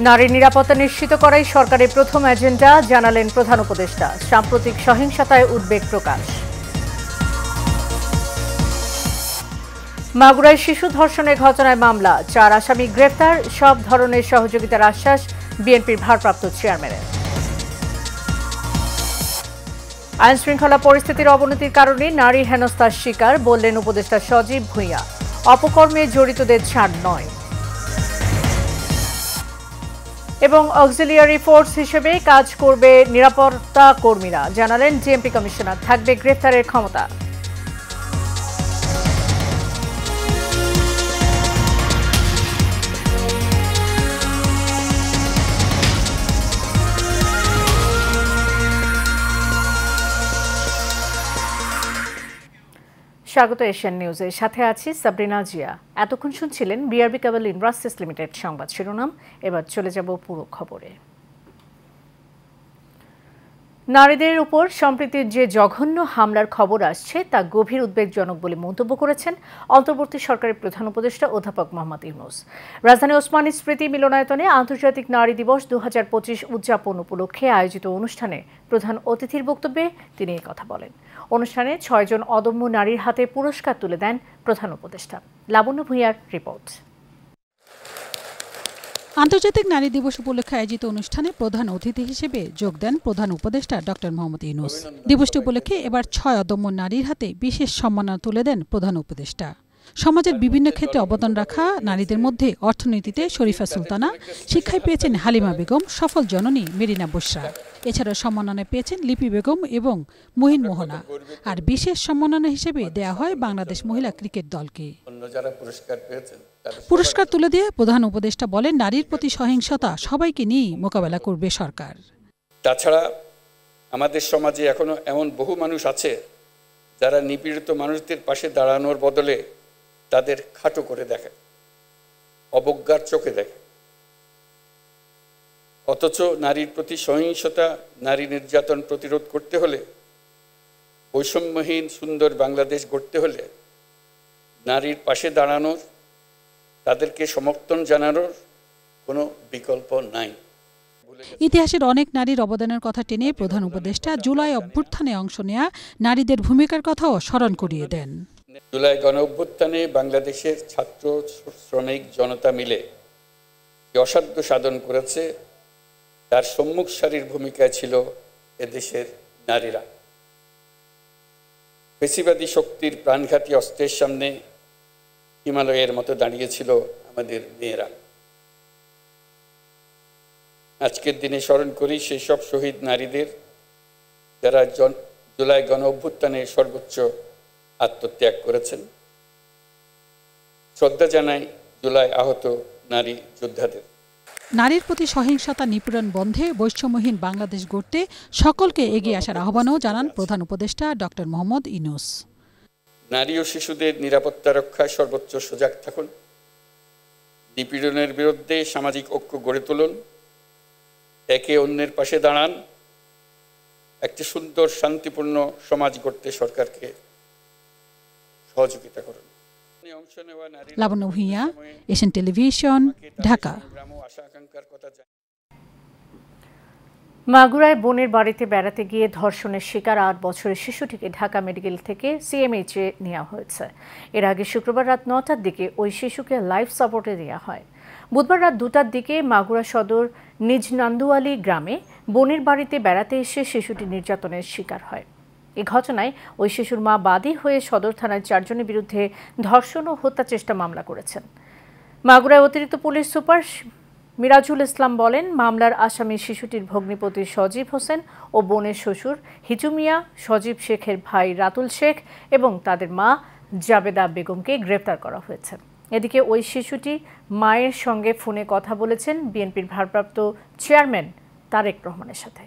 নারী নিরাপত্তা নিশ্চিত করাই সরকারের প্রথম এজেন্ডা, জানালেন প্রধান উপদেষ্টা। সাম্প্রতিক সহিংসতায় উদ্বেগ প্রকাশ। মাগুরায় শিশু ধর্ষণের ঘটনায় মামলা, 4 আসামি গ্রেফতার, সব ধরনের সহযোগিতার আশ্বাস বিএনপির ভারপ্রাপ্ত চেয়ারম্যানের। আইনশৃঙ্খলা পরিস্থিতির অবনতির কারণে নারী হেনস্থার শিকার, বললেন উপদেষ্টা সজীব ভুঁইয়া। অপকর্মে জড়িতদের ছাড় নয়। এবং অক্সিলিয়ারি ফোর্স হিসেবে কাজ করবে নিরাপত্তা কর্মীরা, জানালেন ডিএমপি কমিশনার। থাকবে গ্রেফতারের ক্ষমতা। স্বাগত এশিয়ান নিউজের সাথে আছি সাবরিনা জিয়া। এতক্ষণ শুনছিলেন বিআরবি কেবল ইন্ডাস্ট্রিজ লিমিটেড সংবাদ শিরোনাম। এবার চলে যাব পুরো খবরে। নারীদের উপর সম্প্রীতির যে জঘন্য হামলার খবর আসছে তা গভীর উদ্বেগজনক বলে মন্তব্য করেছেন অন্তর্বর্তী সরকারের প্রধান উপদেষ্টা অধ্যাপক মোহাম্মদ ইউনূস। রাজধানী ওসমানী স্মৃতি মিলনায়তনে আন্তর্জাতিক নারী দিবস 2025 উদযাপন উপলক্ষে আয়োজিত অনুষ্ঠানে প্রধান অতিথির বক্তব্যে তিনি এই কথা বলেন। অনুষ্ঠানে 6 জন অদম্য নারীর হাতে পুরস্কার তুলে দেন প্রধান উপদেষ্টা। লাবণ্য ভূঁইয়ার রিপোর্ট। আন্তর্জাতিক নারী দিবস উপলক্ষে আয়োজিত অনুষ্ঠানে প্রধান অতিথি হিসেবে যোগ দেন প্রধান উপদেষ্টা ডক্টর মোহাম্মদ ইউনূস। দিবসটি উপলক্ষে এবার 6 অদম্য নারীর হাতে বিশেষ সম্মাননা তুলে দেন প্রধান উপদেষ্টা। সমাজের বিভিন্ন ক্ষেত্রে অবদান রাখা নারীদের মধ্যে অর্থনীতিতে শরীফা সুলতানা, শিক্ষায় পেয়েছেন হালিমা বেগম, সফল জননী মেরিনা বুশরা। এছাড়া সম্মাননা পেয়েছেন লিপি বেগম এবং মুহিন মোহনা। আর বিশেষ সম্মাননা হিসেবে দেয়া হয় বাংলাদেশ মহিলা ক্রিকেট দলকে। পুরস্কার তুলে দিয়ে প্রধান উপদেষ্টা বলেন, নারীর প্রতি সহিংসতা সবাইকে নিয়ে মোকাবেলা করবে সরকার। তাছাড়া আমাদের সমাজে এখনো এমন বহু মানুষ আছে যারা নিপীড়িত মানুষদের পাশে দাঁড়ানোর বদলে তাদের খাটো করে দেখে, অবজ্ঞার চোখে দেখে। অথচ নারীর প্রতি সহিংসতা, নারী নির্যাতন প্রতিরোধ করতে হলে, বৈষম্যহীন সুন্দর বাংলাদেশ গড়তে হলে নারীর পাশে দাঁড়ানোর, তাদেরকে সমর্থন জানানোর কোনো বিকল্প নাই। ইতিহাসের অনেক নারীর অবদানের কথা টেনে প্রধান উপদেষ্টা জুলাই অভ্যুত্থানে অংশ নেয়া নারীদের ভূমিকার কথাও স্মরণ করিয়ে দেন। জুলাই গণ অভ্যুত্থানে বাংলাদেশের ছাত্র শ্রমিক জনতা মিলে যে অসাধ্য সাধন করেছে তার সম্মুখ সারির ভূমিকায় ছিল এদেশের নারীরা। ফেসিবাদী শক্তির প্রাণঘাতী অস্ত্রের সামনে হিমালয়ের মতো দাঁড়িয়েছিল আমাদের মেয়েরা। আজকের দিনে স্মরণ করি সেই সব শহীদ নারীদের যারা জুলাই গণ অভ্যুত্থানে সর্বোচ্চ আত্মত্যাগ করেছেন। শ্রদ্ধা জানাই জুলাই আহত নারী যোদ্ধাদের। নারীর প্রতি সহিংসতা নিপীড়ন বন্ধে বৈষম্যহীন বাংলাদেশ গড়তে সকলকে এগিয়ে আসার আহ্বানও জানান প্রধান উপদেষ্টা ডক্টর মোহাম্মদ ইউনূস। নারী ও শিশুদের নিরাপত্তা রক্ষায় সর্বোচ্চ সজাগ থাকুন। নিপীড়নের বিরুদ্ধে সামাজিক ঐক্য গড়ে তুলুন। একে অন্যের পাশে দাঁড়ান। একটি সুন্দর শান্তিপূর্ণ সমাজ গড়তে সরকারকে সহযোগিতা করুন। লাবণ্য ভূঁইয়া, এশিয়ান টেলিভিশন, ঢাকা। মাগুরায় বোনের বাড়িতে বেড়াতে গিয়ে ধর্ষণের শিকার 8 বছরের শিশুটিকে ঢাকা মেডিকেল থেকে সিএমএইচে নেওয়া হয়েছে। এর আগে শুক্রবার রাত 9টার দিকে ওই শিশুকে লাইফ সাপোর্টে দেওয়া হয়। বুধবার রাত 2টার দিকে মাগুরা সদর নিজ নান্দুয়ালি গ্রামে বোনের বাড়িতে বেড়াতে এসে শিশুটি নির্যাতনের শিকার হয়। এই ঘটনায় ওই শিশুর মা বাদী হয়ে সদর থানায় 4 জনের বিরুদ্ধে ধর্ষণ ও হত্যা চেষ্টা মামলা করেছেন। মাগুরায় অতিরিক্ত পুলিশ সুপার মিরাজুল ইসলাম বলেন, মামলার আসামি শিশুটির ভগ্নিপতি সজীব হোসেন ও বোনের শ্বশুর হিজু মিয়া, সজীব শেখের ভাই রাতুল শেখ এবং তাদের মা জাবেদা বেগমকে গ্রেফতার করা হয়েছে। এদিকে ওই শিশুটি মায়ের সঙ্গে ফোনে কথা বলেছেন বিএনপির ভারপ্রাপ্ত চেয়ারম্যান তারেক রহমানের সাথে।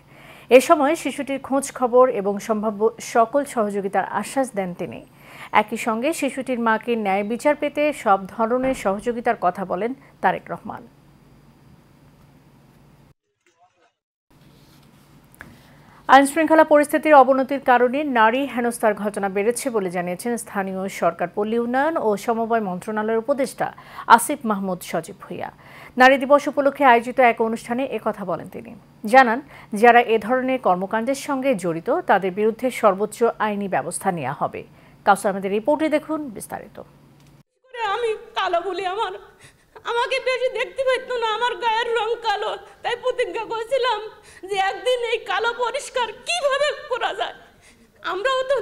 এ সময় শিশুটির খোঁজ খবর এবং সম্ভাব্য সকল সহযোগিতার আশ্বাস দেন তিনি। একই সঙ্গে শিশুটির মাকে ন্যায় বিচার পেতে সব ধরনের সহযোগিতার কথা বলেন তারেক রহমান। আইনশৃঙ্খলা পরিস্থিতির অবনতির কারণে নারী হেনস্থার ঘটনা বেড়েছে বলে জানিয়েছেন স্থানীয় সরকার পল্লী উন্নয়ন ও সমবায় মন্ত্রণালয়ের উপদেষ্টা আসিফ মাহমুদ সজীব ভূঁইয়া। নারী দিবস উপলক্ষে আয়োজিত এক অনুষ্ঠানে একথা বলেন তিনি। জানান, যারা এ ধরনের কর্মকাণ্ডের সঙ্গে জড়িত তাদের বিরুদ্ধে সর্বোচ্চ আইনি ব্যবস্থা নেওয়া হবে। কাউসার আহমেদের রিপোর্টে দেখুন বিস্তারিত। আমি কালো বলি আমাকে বেশি দেখতে পাইতো না, আমার গায়ের রং কালো, তাই প্রতিজ্ঞা করেছিলাম যে একদিন এই কালো পরিষ্কার কিভাবে করা যায়। আমরাও তো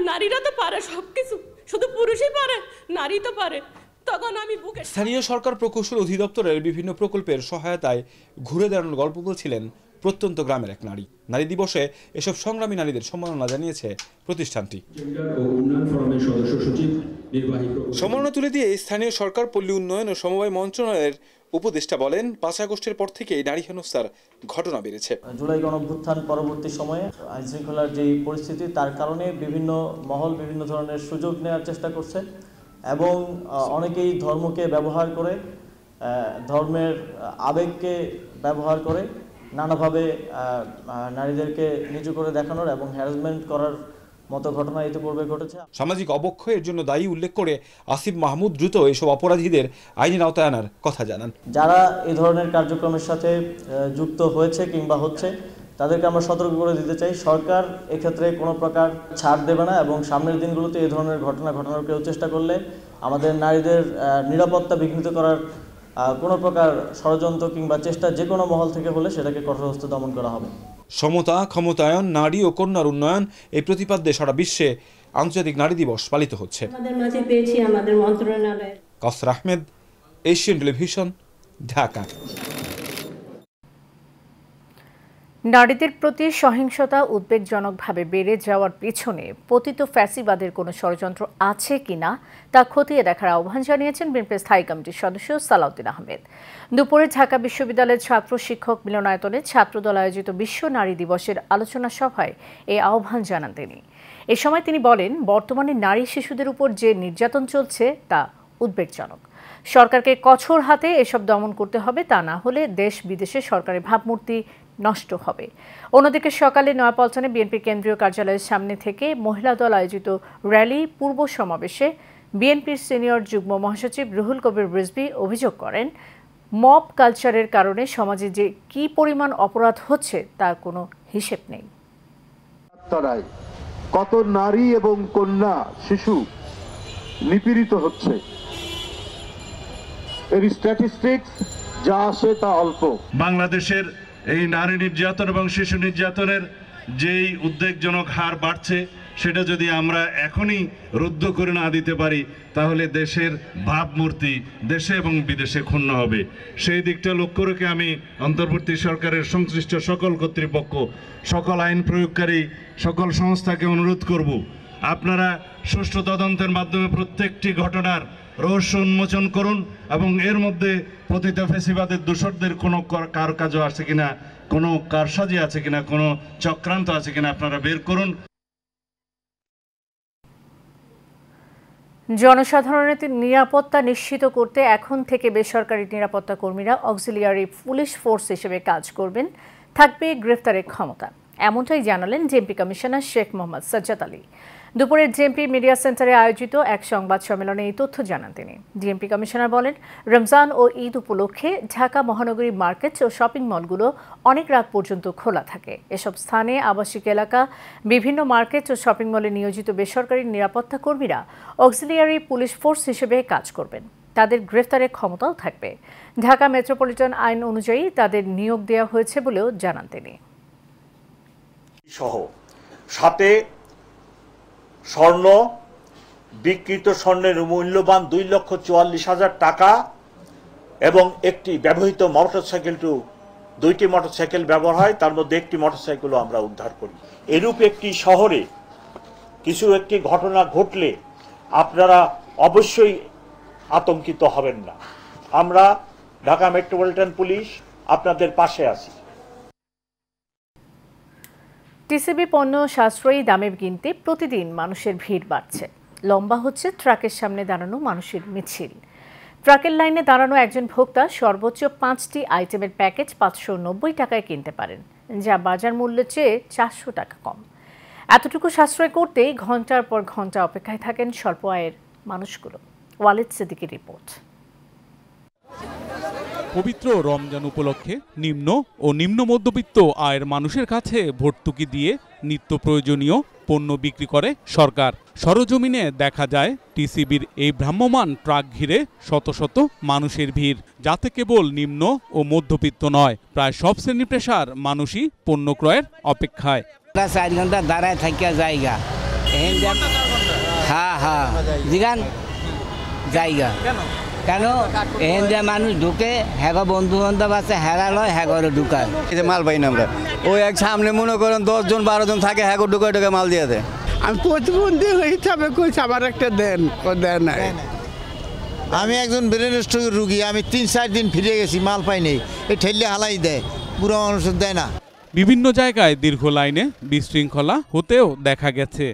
নারীরা তো পারে সবকিছু, শুধু পুরুষই পারে, নারী তো পারে। তখন আমি বুকে স্থানীয় সরকার প্রকৌশল অধিদপ্তরের বিভিন্ন প্রকল্পের সহায়তায় ঘুরে দাঁড়ানোর গল্প বলছিলেন প্রত্যন্ত গ্রামের এক নারী। নারী দিবসে এসব সংগ্রামী নারীদের সম্মাননা জানিয়েছে প্রতিষ্ঠানটি। সম্মাননা তুলে দিয়ে স্থানীয় সরকার পল্লী উন্নয়ন ও সমবায় মন্ত্রণালয়ের উপদেষ্টা বলেন, 5 আগস্টের পর থেকেই নারী হেনস্থার ঘটনা বেড়েছে। জুলাই গণঅভ্যুত্থান পরবর্তী সময়ে আইনশৃঙ্খলার যে পরিস্থিতি, তার কারণে বিভিন্ন মহল বিভিন্ন ধরনের সুযোগ নেওয়ার চেষ্টা করছে এবং অনেকেই ধর্মকে ব্যবহার করে, ধর্মের আবেগকে ব্যবহার করে নানাভাবে নারীদেরকে নিচু করে দেখানোর এবং হ্যারাসমেন্ট করার মতো ঘটনা ইতিপূর্বে ঘটেছে। সামাজিক অবক্ষয়ের জন্য দায়ী উল্লেখ করে আসিফ মাহমুদ দ্রুত এসব অপরাধীদের আইনের আওতায় আনার কথা জানান। যারা এই ধরনের কার্যক্রমের সাথে যুক্ত হয়েছে কিংবা হচ্ছে, তাদেরকে আমরা সতর্ক করে দিতে চাই, সরকার এক্ষেত্রে কোনো প্রকার ছাড় দেবে না এবং সামনের দিনগুলোতে এই ধরনের ঘটনা ঘটানোর কেউ চেষ্টা করলে আমাদের নারীদের নিরাপত্তা বিঘ্নিত করার কোনো প্রকার ষড়যন্ত্র কিংবা চেষ্টা যে কোনো মহল থেকে হলে সেটাকে কঠোর হস্তে দমন করা হবে। সমতা, ক্ষমতায়ন, নারী ও কন্যার উন্নয়ন এই প্রতিপাদ্যে সারা বিশ্বে আন্তর্জাতিক নারী দিবস পালিত হচ্ছে। আমাদের মাঝে পেয়েছি আমাদের মন্ত্রণালয়। কাউসার আহমেদ, এশিয়ান টেলিভিশন, ঢাকা। নারীদের প্রতি সহিংসতা উদ্বেগজনকভাবে বেড়ে যাওয়ার পিছনে পতিত ফ্যাসিবাদের কোনো ষড়যন্ত্র আছে কিনা তা খতিয়ে দেখার আহ্বান জানিয়েছেন বিএনপির স্থায়ী কমিটির সদস্য সালাউদ্দিন আহমেদ। দুপুরে ঢাকা বিশ্ববিদ্যালয়ের ছাত্র শিক্ষক মিলনায়তনে ছাত্রদল আয়োজিত বিশ্ব নারী দিবসের আলোচনা সভায় এই আহ্বান জানান তিনি। এ সময় তিনি বলেন, বর্তমানে নারী শিশুদের উপর যে নির্যাতন চলছে তা উদ্বেগজনক। সরকারকে কঠোর হাতে এসব দমন করতে হবে, তা না হলে দেশ বিদেশে সরকারের ভাবমূর্তি নষ্ট হবে। অন্যদিকে সকালে নয়াপল্টনে বিএনপি কেন্দ্রীয় কার্যালয়ের সামনে থেকে মহিলা দল আয়োজিত র্যালি পূর্ব সমাবেশে বিএনপির সিনিয়র যুগ্ম মহাসচিব রুহুল কবির রিজভী অভিযোগ করেন, মব কালচারের কারণে সমাজে যে কি পরিমাণ অপরাধ হচ্ছে তার কোনো হিসেব নেই। কত নারী এবং কন্যা শিশু নিপীড়িত হচ্ছে, এর স্ট্যাটিস্টিক্স যা আসে তা অল্প। বাংলাদেশের এই নারী নির্যাতন এবং শিশু নির্যাতনের যেই উদ্বেগজনক হার বাড়ছে, সেটা যদি আমরা এখনই রুদ্ধ করে না দিতে পারি, তাহলে দেশের ভাবমূর্তি দেশে এবং বিদেশে ক্ষুণ্ণ হবে। সেই দিকটা লক্ষ্য রেখে আমি অন্তর্বর্তী সরকারের সংশ্লিষ্ট সকল কর্তৃপক্ষ, সকল আইন প্রয়োগকারী সকল সংস্থাকে অনুরোধ করব, আপনারা সুষ্ঠু তদন্তের মাধ্যমে প্রত্যেকটি ঘটনার রহস্য উন্মোচন করুন এবং এর মধ্যে পতিত ফ্যাসিবাদের দোষরদের কোনো কারুকাজ আছে কিনা, কোনো কারসাজি আছে কিনা, কোনো চক্রান্ত আছে কিনা আপনারা বের করুন। জনসাধারণের নিরাপত্তা নিশ্চিত করতে এখন থেকে বেসরকারি নিরাপত্তা কর্মীরা অক্সিলিয়ারি পুলিশ ফোর্স হিসেবে কাজ করবেন, থাকবে গ্রেফতারের ক্ষমতা। এমনটাই জানালেন জেএমপি কমিশনার শেখ মোহাম্মদ সাজ্জাদ আলী। দুপুরে জেএমপি মিডিয়া সেন্টারে আয়োজিত এক সংবাদ সম্মেলনে এই তথ্য জানান তিনি। জেএমপি কমিশনার বলেন, রমজান ও ঈদ উপলক্ষে ঢাকা মহানগরীর মার্কেট ও শপিং মলগুলো অনেক রাত পর্যন্ত খোলা থাকে। এসব স্থানে আবাসিক এলাকা, বিভিন্ন মার্কেট ও শপিং মলে নিয়োজিত বেসরকারি নিরাপত্তা কর্মীরা অক্সিলিয়ারি পুলিশ ফোর্স হিসেবে কাজ করবেন, তাদের গ্রেফতারের ক্ষমতাও থাকবে। ঢাকা মেট্রোপলিটন আইন অনুযায়ী তাদের নিয়োগ দেওয়া হয়েছে বলেও জানান তিনি। সহ সাথে স্বর্ণ, বিকৃত স্বর্ণের মূল্যবান 2,44,000 টাকা এবং একটি ব্যবহৃত মোটরসাইকেল, দুইটি মোটরসাইকেল ব্যবহার হয়, তার মধ্যে একটি মোটরসাইকেলও আমরা উদ্ধার করি। এরূপ একটি শহরে কিছু একটি ঘটনা ঘটলে আপনারা অবশ্যই আতঙ্কিত হবেন না। আমরা ঢাকা মেট্রোপলিটন পুলিশ আপনাদের পাশে আছি। টিসিবি পণ্য সাশ্রয়ী দামে কিনতে প্রতিদিন মানুষের ভিড় বাড়ছে। লম্বা হচ্ছে ট্রাকের সামনে দাঁড়ানো মানুষের মিছিল। ট্রাকের লাইনে দাঁড়ানো একজন ভোক্তা সর্বোচ্চ 5টি আইটেমের প্যাকেজ 590 টাকায় কিনতে পারেন, যা বাজার মূল্যের চেয়ে 400 টাকা কম। এতটুকু সাশ্রয় করতেই ঘন্টার পর ঘন্টা অপেক্ষায় থাকেন স্বল্প আয়ের মানুষগুলো। ওয়ালিদ সিদ্দিকীর রিপোর্ট। পবিত্র রমজান উপলক্ষে নিম্ন ও নিম্ন মধ্যবিত্ত আয়ের মানুষের কাছে ভর্তুকি দিয়ে নিত্য প্রয়োজনীয় পণ্য বিক্রি করে সরকার। সরজমিনে দেখা যায় টিসিবির এই ভ্রাম্যমাণ ট্রাক ঘিরে শত শত মানুষের ভিড়, যাতে কেবল নিম্ন ও মধ্যবিত্ত নয়, প্রায় সব শ্রেণী পেশার মানুষই পণ্য ক্রয়ের অপেক্ষায়। 4 ঘন্টা দাঁড়ায় থাকিয়া জায়গা জায়গা কেন এহেন যে মানুষ ঢুকে হ্যাঁ বন্ধু বান্ধব আছে হেরা লয় হ্যাঁ ঢুকায় মাল পাই না আমরা। ওই এক সামনে মনে করেন 10 জন 12 জন থাকে হ্যাঁ ঢুকে মাল দিয়ে দেয়। আমি প্রতিবন্ধী হিসাবে কইছি আমার একটা দেন নাই। আমি একজন ব্রেন স্ট্রোক রুগী, আমি 3-4 দিন ফিরে গেছি, মাল পাই নেই, এই ঠেললে হালাই দেয়, পুরো মানুষ দেয় না। বিভিন্ন জায়গায় দীর্ঘ লাইনে বিশৃঙ্খলা হতেও দেখা গেছে।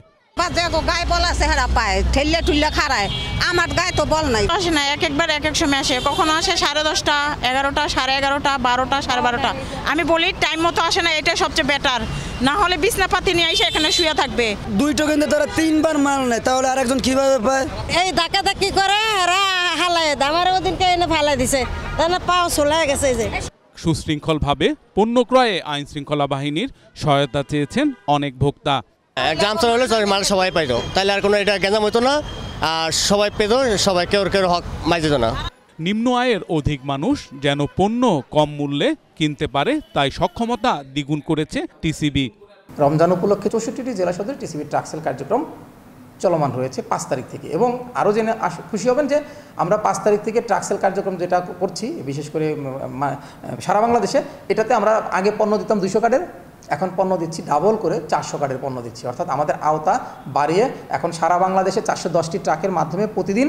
গায়ে বল আছে হেরা পায় ঠেললে টুললে খারায়, আমার গায়ে তো বল নাই। আসে না, একবার এক সময় আসে, কখনো আসে 10:30, 11টা, 11:30, 12টা, 12:30। আমি বলি টাইম মতো আসে না, এটা সবচেয়ে বেটার, না হলে বিছনাপাতি নিয়ে এসে এখানে শুয়ে থাকবে। 2টো কিন্তু তারা 3বার মাল নেয়, তাহলে আরেকজন কিভাবে পায়? এই ধাক্কাধাক্কি করে এরা হালাই দেয়, আমার ওদিনকে এনে ফালাই দিছে, তাহলে পাও চলে গেছে। যে সুশৃঙ্খলভাবে পণ্য ক্রয়ে আইন শৃঙ্খলা বাহিনীর সহায়তা চেয়েছেন অনেক ভোক্তা। এক্সাম হলে মাল সবাই পাইত, তাহলে আর কোনো এটা গেঞ্জাম হতো না, আর সবাই পেত, সবাই কেউ হক মাই যেত না। নিম্ন আয়ের অধিক মানুষ যেন পণ্য কম মূল্যে কিনতে পারে, তাই সক্ষমতা দ্বিগুণ করেছে টিসিবি। রমজান উপলক্ষে 64টি জেলা সদরে টিসিবি ট্রাকসেল কার্যক্রম চলমান রয়েছে 5 তারিখ থেকে, এবং আরও জেনে খুশি হবেন যে আমরা 5 তারিখ থেকে ট্রাকসেল কার্যক্রম যেটা করছি, বিশেষ করে সারা বাংলাদেশে, এটাতে আমরা আগে পণ্য দিতাম 200 কার্ডের, এখন পণ্য দিচ্ছি ডাবল করে 400 কার্ডের পণ্য দিচ্ছি, অর্থাৎ আমাদের আওতা বাড়িয়ে এখন সারা বাংলাদেশে 410টি ট্রাকের মাধ্যমে প্রতিদিন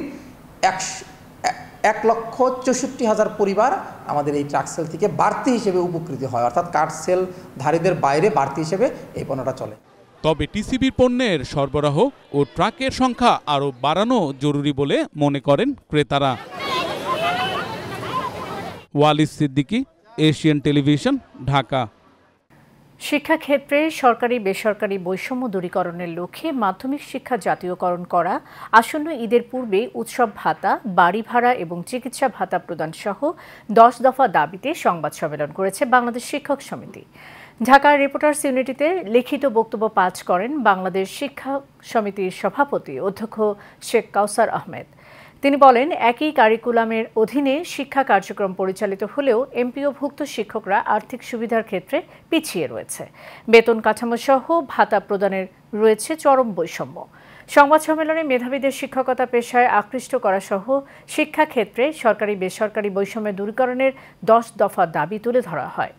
1,64,000 পরিবার আমাদের এই ট্রাক সেল থেকে বাড়তি হিসেবে উপকৃত হয়, অর্থাৎ কার্ড সেল ধারীদের বাইরে বাড়তি হিসেবে এই পণ্যটা চলে। তবে টিসিবির পণ্যের সরবরাহ ও ট্রাকের সংখ্যা আরও বাড়ানো জরুরি বলে মনে করেন ক্রেতারা। Walid Siddiqui, Asian television, Dhaka. শিক্ষাক্ষেত্রে সরকারি বেসরকারি বৈষম্য দূরীকরণের লক্ষ্যে মাধ্যমিক শিক্ষা জাতীয়করণ করা, আসন্ন ঈদের পূর্বে উৎসব ভাতা, বাড়ি ভাড়া এবং চিকিৎসা ভাতা প্রদান সহ 10 দফা দাবিতে সংবাদ সম্মেলন করেছে বাংলাদেশ শিক্ষক সমিতি। ঢাকার রিপোর্টার্স ইউনিটিতে লিখিত বক্তব্য পাঠ করেন বাংলাদেশ শিক্ষা সমিতির সভাপতি অধ্যক্ষ শেখ কাউসার আহমেদ। তিনি বলেন, একই কারিকুলামের অধীনে শিক্ষা কার্যক্রম পরিচালিত হলেও এমপিওভুক্ত শিক্ষকরা আর্থিক সুবিধার ক্ষেত্রে পিছিয়ে রয়েছে। বেতন কাঠামো সহ ভাতা প্রদানের রয়েছে চরম বৈষম্য। সংবাদ সম্মেলনে মেধাবীদের শিক্ষকতা পেশায় আকৃষ্ট করা সহ শিক্ষাক্ষেত্রে সরকারি বেসরকারি বৈষম্য দূরীকরণের 10 দফা দাবি তুলে ধরা হয়।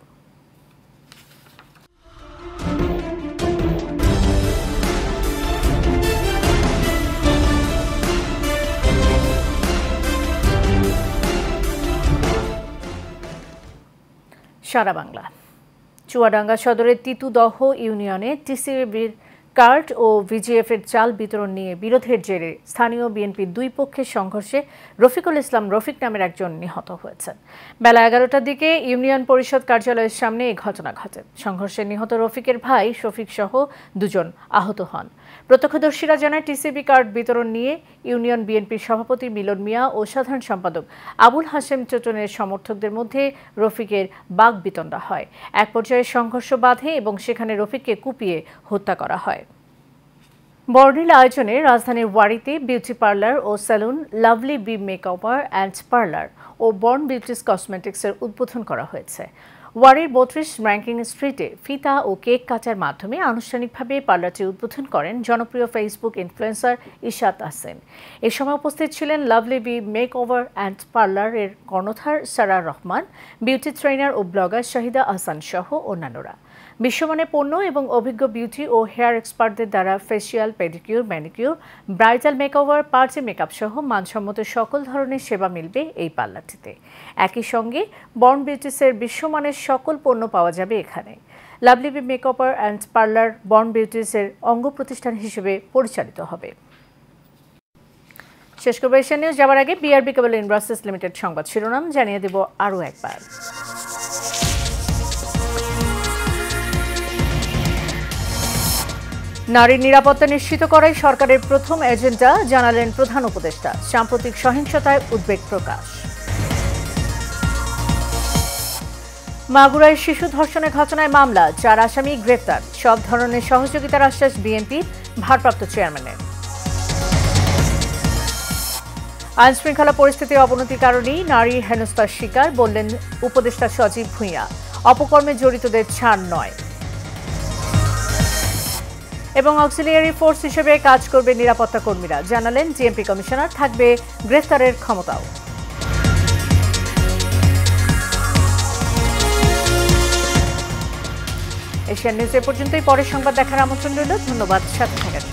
সারা বাংলা। চুয়াডাঙ্গা সদরের তিতুদহ ইউনিয়নে টিসিবির কার্ড ও ভিজিএফের চাল বিতরণ নিয়ে বিরোধের জেরে স্থানীয় বিএনপির 2 পক্ষের সংঘর্ষে রফিকুল ইসলাম রফিক নামের একজন নিহত হয়েছেন। বেলা 11টার দিকে ইউনিয়ন পরিষদ কার্যালয়ের সামনে এই ঘটনা ঘটে। সংঘর্ষে নিহত রফিকের ভাই শফিক সহ 2 জন আহত হন। প্রত্যক্ষদর্শীরা জানায়, টিসিবি কার্ড বিতরণ নিয়ে ইউনিয়ন বিএনপির সভাপতি মিলন মিয়া ও সাধারণ সম্পাদক আবুল হাশেম চটনের সমর্থকদের মধ্যে রফিকের বাকবিতণ্ডা হয়। এক পর্যায়ে সংঘর্ষ বাধে এবং সেখানে রফিককে কুপিয়ে হত্যা করা হয়। বর্ণিল আয়োজনে রাজধানীর ওয়ারিতে বিউটি পার্লার ও salon Lovely B Makeover and Parlour ও বর্ন বিউটিস কসমেটিক্সের উদ্বোধন করা হয়েছে। ওয়ারির 32 র্যাঙ্কিং স্ট্রিটে ফিতা ও কেক কাটার মাধ্যমে আনুষ্ঠানিকভাবে পার্লারটি উদ্বোধন করেন জনপ্রিয় ফেসবুক ইনফ্লুয়েন্সার ইশাত আহসেন। এ সময় উপস্থিত ছিলেন লাভলি বি মেকওভার অ্যান্ড পার্লারের কর্ণধার সারার রহমান, বিউটি ট্রেনার ও ব্লগার শাহিদা আহসান সহ অন্যান্যরা। বিশ্বমানের পণ্য এবং অভিজ্ঞ বিউটি ও হেয়ার এক্সপার্টদের দ্বারা facial, pedicure, manicure, bridal makeover, party makeup সহ মানসম্মত সকল ধরনের সেবা মিলবে এই পার্লারটিতে। একই সঙ্গে বর্ন বিউটিসের বিশ্বমানের সকল পণ্য পাওয়া যাবে এখানে। Lovely B Makeover and Parlour Born বিউটিসের অঙ্গ প্রতিষ্ঠান হিসেবে পরিচালিত হবে। শেষ করবো এশিয়ান নিউজ যাওয়ার আগে বিআরবি কেবল ইন্ডাস্ট্রিজ লিমিটেড সংবাদ শিরোনাম জানিয়ে দেব আরও একবার। নারীর নিরাপত্তা নিশ্চিত করাই সরকারের প্রথম এজেন্ডা জানালেন প্রধান উপদেষ্টা। সাম্প্রতিক সহিংসতায় উদ্বেগ প্রকাশ। মাগুরায় শিশু ধর্ষণের ঘটনায় মামলা, 4 আসামি গ্রেফতার। সব ধরনের সহযোগিতার আশ্বাস বিএনপি ভারপ্রাপ্ত চেয়ারম্যানের। আইনশৃঙ্খলা পরিস্থিতির অবনতির কারণেই নারী হেনস্থার শিকার বললেন উপদেষ্টা সজীব ভুঁইয়া। অপকর্মে জড়িতদের ছাড় নয়। এবং অক্সিলিয়ারি ফোর্স হিসেবে কাজ করবে নিরাপত্তা কর্মীরা, জানালেন ডিএমপি কমিশনার। থাকবে গ্রেফতারের ক্ষমতাও। এশিয়ান নিউজ এ পর্যন্তই। পরের সংবাদ দেখার আমন্ত্রণ রইল। ধন্যবাদ সাথে থাকার জন্য।